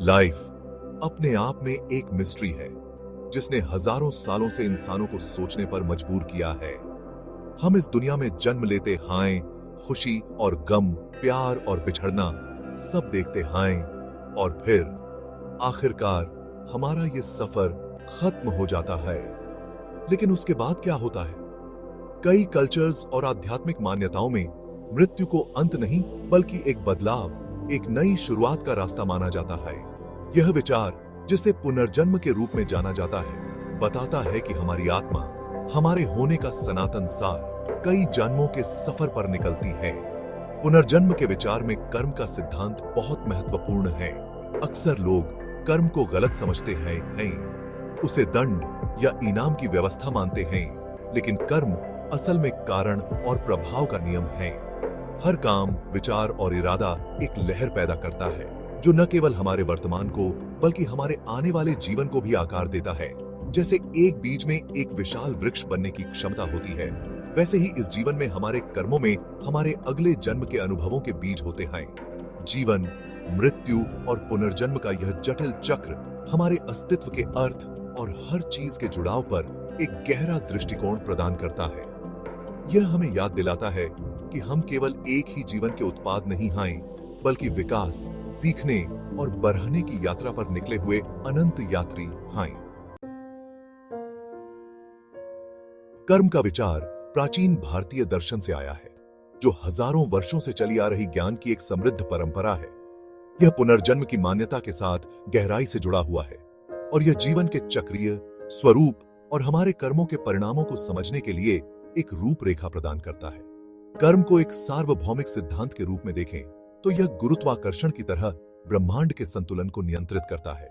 Life अपने आप में एक मिस्ट्री है जिसने हजारों सालों से इंसानों को सोचने पर मजबूर किया है। हम इस दुनिया में जन्म लेते हाय, खुशी और गम, प्यार और बिछड़ना सब देखते हाय, और फिर आखिरकार हमारा ये सफर खत्म हो जाता है। लेकिन उसके बाद क्या होता है? कई कल्चर्स और आध्यात्मिक मान्यताओं में मृत्यु को अंत नहीं बल्कि एक बदलाव, एक नई शुरुआत का रास्ता माना जाता है। यह विचार, जिसे पुनर्जन्म के रूप में जाना जाता है, बताता है कि हमारी आत्मा हमारे होने का सनातन सार कई जन्मों के सफर पर निकलती है। पुनर्जन्म के विचार में कर्म का सिद्धांत बहुत महत्वपूर्ण है। अक्सर लोग कर्म को गलत समझते हैं, उसे दंड या इनाम की व्यवस्था मानते हैं, लेकिन कर्म असल में कारण और प्रभाव का नियम है। हर काम, विचार और इरादा एक लहर पैदा करता है जो न केवल हमारे वर्तमान को बल्कि हमारे आने वाले जीवन को भी आकार देता है। जैसे एक बीज में एक विशाल वृक्ष बनने की क्षमता होती है, वैसे ही इस जीवन में हमारे कर्मों में हमारे अगले जन्म के अनुभवों के बीज होते हैं। जीवन, मृत्यु और पुनर्जन्म का यह जटिल चक्र हमारे अस्तित्व के अर्थ और हर चीज के जुड़ाव पर एक गहरा दृष्टिकोण प्रदान करता है। यह हमें याद दिलाता है कि हम केवल एक ही जीवन के उत्पाद नहीं हैं, बल्कि विकास, सीखने और बढ़ने की यात्रा पर निकले हुए अनंत यात्री हैं। कर्म का विचार प्राचीन भारतीय दर्शन से आया है, जो हजारों वर्षों से चली आ रही ज्ञान की एक समृद्ध परंपरा है। यह पुनर्जन्म की मान्यता के साथ गहराई से जुड़ा हुआ है और यह जीवन के चक्रीय स्वरूप और हमारे कर्मों के परिणामों को समझने के लिए एक रूपरेखा प्रदान करता है। कर्म को एक सार्वभौमिक सिद्धांत के रूप में देखें तो यह गुरुत्वाकर्षण की तरह ब्रह्मांड के संतुलन को नियंत्रित करता है।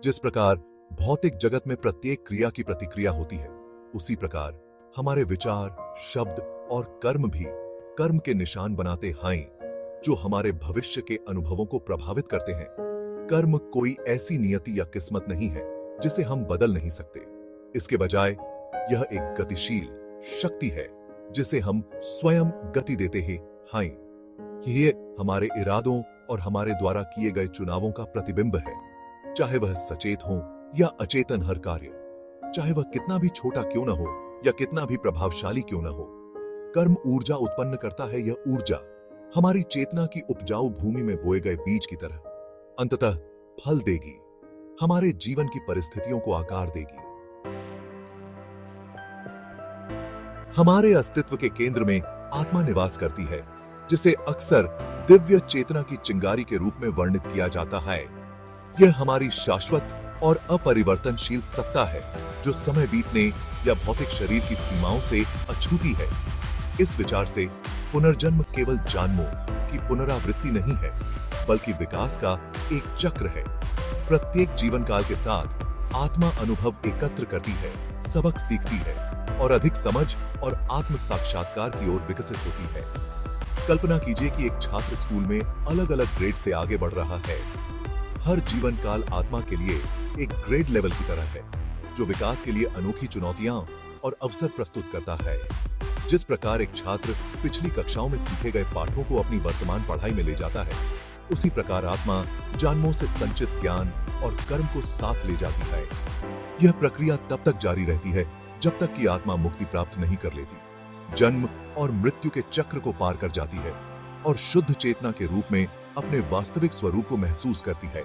जिस प्रकार भौतिक जगत में प्रत्येक क्रिया की प्रतिक्रिया होती है, उसी प्रकार हमारे विचार, शब्द और कर्म भी कर्म के निशान बनाते हैं जो हमारे भविष्य के अनुभवों को प्रभावित करते हैं। कर्म कोई ऐसी नियति या किस्मत नहीं है जिसे हम बदल नहीं सकते। इसके बजाय यह एक गतिशील शक्ति है जिसे हम स्वयं गति देते हैं। ये हमारे इरादों और हमारे द्वारा किए गए चुनावों का प्रतिबिंब है, चाहे वह सचेत हो या अचेतन। हर कार्य, चाहे वह कितना भी छोटा क्यों न हो या कितना भी प्रभावशाली क्यों न हो, कर्म ऊर्जा उत्पन्न करता है। यह ऊर्जा हमारी चेतना की उपजाऊ भूमि में बोए गए बीज की तरह अंततः फल देगी, हमारे जीवन की परिस्थितियों को आकार देगी। हमारे अस्तित्व के केंद्र में आत्मा निवास करती है, जिसे अक्सर दिव्य चेतना की चिंगारी के रूप में वर्णित किया जाता है। यह हमारी शाश्वत और अपरिवर्तनशील सत्ता है जो समय बीतने या भौतिक शरीर की सीमाओं से अछूती है। इस विचार से पुनर्जन्म केवल जन्मों की पुनरावृत्ति नहीं है, बल्कि विकास का एक चक्र है। प्रत्येक जीवन काल के साथ आत्मा अनुभव एकत्र करती है, सबक सीखती है और अधिक समझ और आत्म साक्षात्कार की ओर विकसित होती है। कल्पना कीजिए कि एक छात्र स्कूल में अलग अलग ग्रेड से आगे बढ़ रहा है। हर जीवन काल आत्मा के लिए एक ग्रेड लेवल की तरह है, जो विकास के लिए अनोखी चुनौतियां और अवसर प्रस्तुत करता है। जिस प्रकार एक छात्र पिछली कक्षाओं में सीखे गए पाठों को अपनी वर्तमान पढ़ाई में ले जाता है, उसी प्रकार आत्मा जन्मों से संचित ज्ञान और कर्म को साथ ले जाती है। यह प्रक्रिया तब तक जारी रहती है जब तक कि आत्मा मुक्ति प्राप्त नहीं कर लेती, जन्म और मृत्यु के चक्र को पार कर जाती है और शुद्ध चेतना के रूप में अपने वास्तविक स्वरूप को महसूस करती है।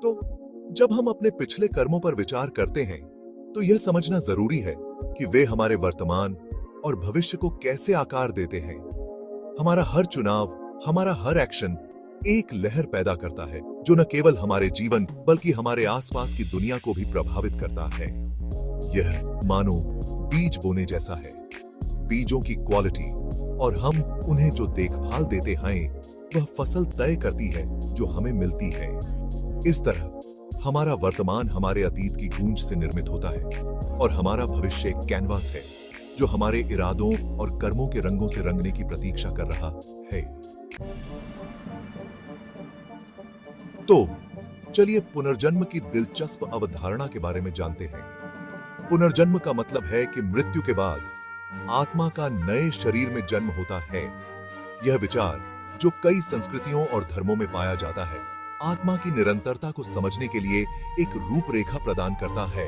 तो जब हम अपने पिछले कर्मों पर विचार करते हैं, तो यह समझना जरूरी है कि वे हमारे वर्तमान और भविष्य को कैसे आकार देते हैं। हमारा हर चुनाव, हमारा हर एक्शन एक लहर पैदा करता है जो न केवल हमारे जीवन बल्कि हमारे आसपास की दुनिया को भी प्रभावित करता है। यह मानो बीज बोने जैसा है। बीजों की क्वालिटी और हम उन्हें जो देखभाल देते हैं, वह फसल तय करती है जो हमें मिलती है। इस तरह हमारा वर्तमान हमारे अतीत की गूंज से निर्मित होता है और हमारा भविष्य एक कैनवास है जो हमारे इरादों और कर्मों के रंगों से रंगने की प्रतीक्षा कर रहा है। तो चलिए पुनर्जन्म की दिलचस्प अवधारणा के बारे में जानते हैं। पुनर्जन्म का मतलब है कि मृत्यु के बाद आत्मा का नए शरीर में जन्म होता है। यह विचार, जो कई संस्कृतियों और धर्मों में पाया जाता है, आत्मा की निरंतरता को समझने के लिए एक रूपरेखा प्रदान करता है।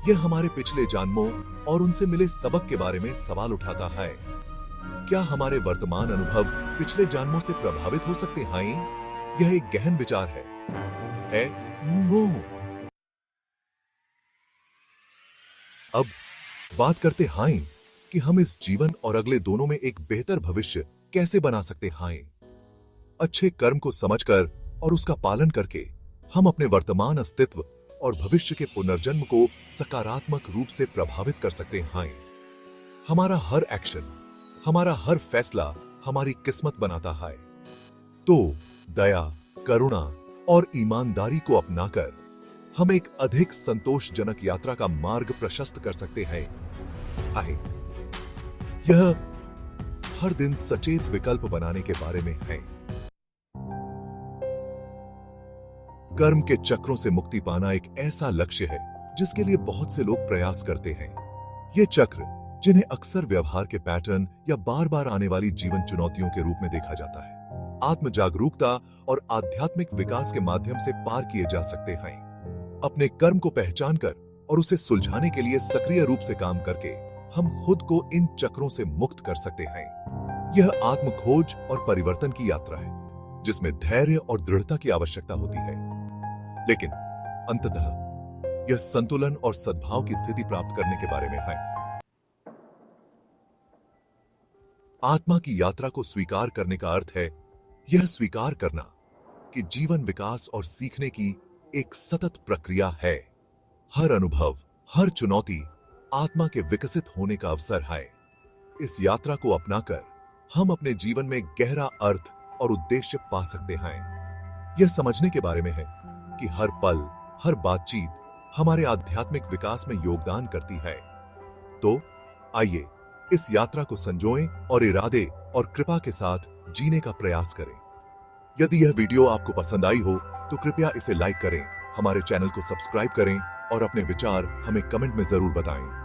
यह हमारे पिछले जन्मों और उनसे मिले सबक के बारे में सवाल उठाता है। क्या हमारे वर्तमान अनुभव पिछले जन्मों से प्रभावित हो सकते हैं? यह एक गहन विचार है? नो। अब बात करते हैं कि हम इस जीवन और अगले दोनों में एक बेहतर भविष्य कैसे बना सकते हैं। अच्छे कर्म को समझकर और उसका पालन करके हम अपने वर्तमान अस्तित्व और भविष्य के पुनर्जन्म को सकारात्मक रूप से प्रभावित कर सकते हैं। हमारा हर एक्शन, हमारा हर फैसला हमारी किस्मत बनाता है। तो दया, करुणा और ईमानदारी को अपनाकर हम एक अधिक संतोषजनक यात्रा का मार्ग प्रशस्त कर सकते हैं। आए, यह हर दिन सचेत विकल्प बनाने के बारे में है। कर्म के चक्रों से मुक्ति पाना एक ऐसा लक्ष्य है जिसके लिए बहुत से लोग प्रयास करते हैं। ये चक्र, जिन्हें अक्सर व्यवहार के पैटर्न या बार बार आने वाली जीवन चुनौतियों के रूप में देखा जाता है, आत्म जागरूकता और आध्यात्मिक विकास के माध्यम से पार किए जा सकते हैं। अपने कर्म को पहचानकर और उसे सुलझाने के लिए सक्रिय रूप से काम करके हम खुद को इन चक्रों से मुक्त कर सकते हैं। यह आत्म खोज और परिवर्तन की यात्रा है, जिसमें धैर्य और दृढ़ता की आवश्यकता होती है, लेकिन अंततः यह संतुलन और सद्भाव की स्थिति प्राप्त करने के बारे में है। आत्मा की यात्रा को स्वीकार करने का अर्थ है यह स्वीकार करना कि जीवन विकास और सीखने की एक सतत प्रक्रिया है। हर अनुभव, हर चुनौती आत्मा के विकसित होने का अवसर है। इस यात्रा को अपनाकर हम अपने जीवन में गहरा अर्थ और उद्देश्य पा सकते हैं। यह समझने के बारे में है कि हर पल, हर बातचीत हमारे आध्यात्मिक विकास में योगदान करती है। तो आइए इस यात्रा को संजोएं और इरादे और कृपा के साथ जीने का प्रयास करें। यदि यह वीडियो आपको पसंद आई हो तो कृपया इसे लाइक करें, हमारे चैनल को सब्सक्राइब करें और अपने विचार हमें कमेंट में जरूर बताएं।